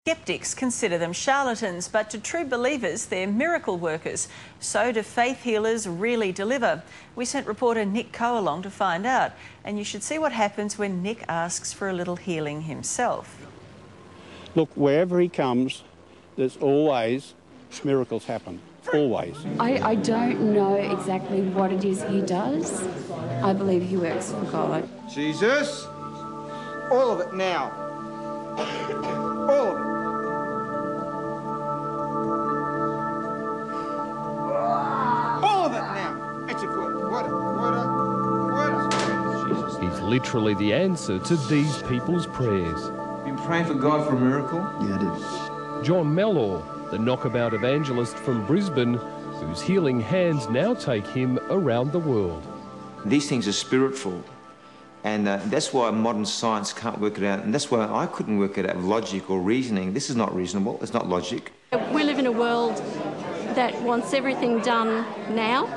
Skeptics consider them charlatans, but to true believers, they're miracle workers. So do faith healers really deliver? We sent reporter Nick Coe along to find out, and you should see what happens when Nick asks for a little healing himself. Look, wherever he comes, there's always miracles happen. Always. I don't know exactly what it is he does. I believe he works for God. Jesus, all of it now. All of it. All of it now. That's your foot. Water. He's literally the answer to these people's prayers. Been praying for God for a miracle? Yeah, I did. John Mellor, the knockabout evangelist from Brisbane, whose healing hands now take him around the world. These things are spiritual, and that's why modern science can't work it out, and that's why I couldn't work it out with logic or reasoning. This is not reasonable, it's not logic. We live in a world that wants everything done now,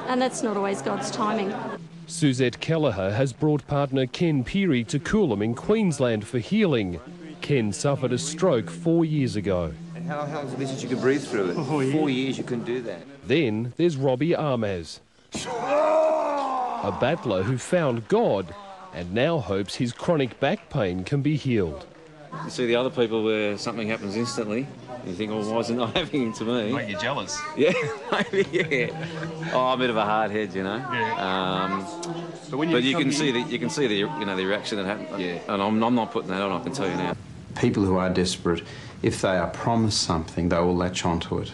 and that's not always God's timing. Suzette Kelleher has brought partner Ken Peary to Coolum in Queensland for healing. Ken suffered a stroke 4 years ago. And how long is it since you could breathe through it? 4 years you couldn't do that. Then there's Robbie Armaz, a battler who found God and now hopes his chronic back pain can be healed. You see the other people where something happens instantly, you think, well, why is it not happening to me? Make you jealous. Yeah, maybe, yeah. Oh, I'm a bit of a hard head, you know. Yeah. But you can see the the reaction that happens. Yeah. And I'm not putting that on, I can tell you now. People who are desperate, if they are promised something, they will latch onto it.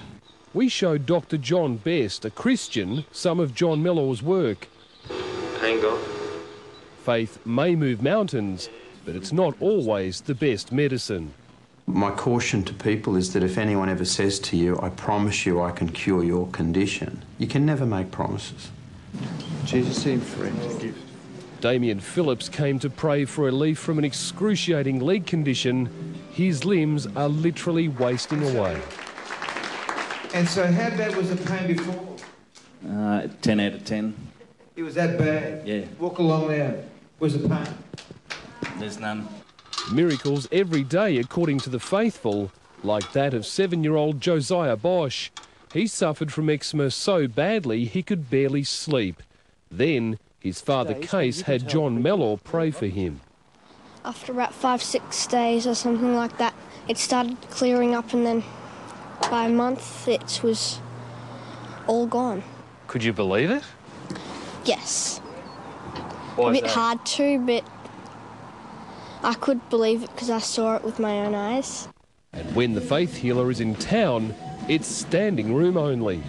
We showed Dr. John Best, a Christian, some of John Mellor's work. Thank God. Faith may move mountains, but it's not always the best medicine. My caution to people is that if anyone ever says to you, I promise you I can cure your condition, you can never make promises. Jesus seemed free to give. Damien Phillips came to pray for relief from an excruciating leg condition. His limbs are literally wasting away. And so how bad was the pain before? 10 out of 10. It was that bad? Yeah. Walk along there. Where's the pain? There's none. Miracles every day, according to the faithful, like that of 7-year-old Josiah Bosch. He suffered from eczema so badly he could barely sleep. Then his father Case had John Mellor pray for him. After about 5-6 days or something like that, it started clearing up, and then by a month it was all gone. Could you believe it? Yes. Why a is bit that? hard to, but I could believe it because I saw it with my own eyes. And when the faith healer is in town, it's standing room only.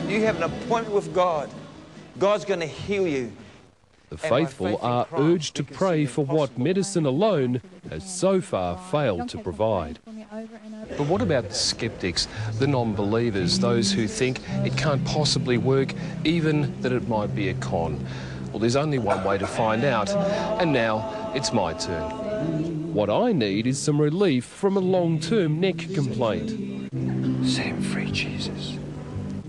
You have an appointment with God. God's going to heal you. The faithful are urged to pray for what medicine alone has so far failed to provide. But what about the skeptics, the non-believers, those who think it can't possibly work, even that it might be a con? Well, there's only one way to find out, and now it's my turn. What I need is some relief from a long-term neck complaint. Set him free, Jesus.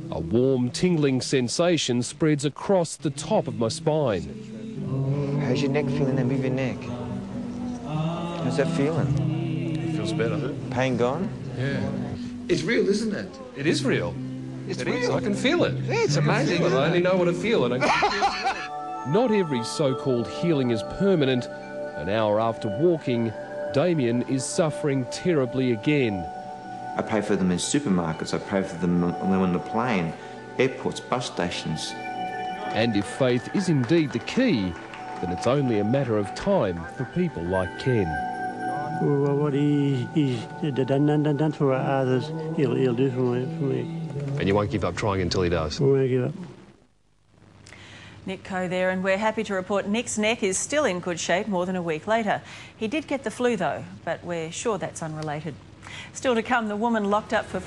A warm, tingling sensation spreads across the top of my spine. How's your neck feeling then? Move your neck. How's that feeling? It feels better. Pain gone? Yeah. It's real, isn't it? It is real. It's real. real. I can feel it. Yeah, it's amazing. I only know what to feel, and I Not every so-called healing is permanent. An hour after walking, Damien is suffering terribly again. I pray for them in supermarkets, I pray for them on the plane, airports, bus stations. And if faith is indeed the key, then it's only a matter of time for people like Ken. Well, what he's done for others, he'll do for me. And you won't give up trying until he does? I won't give up. Nick Coe there, and we're happy to report Nick's neck is still in good shape more than a week later. He did get the flu though, but we're sure that's unrelated. Still to come, the woman locked up for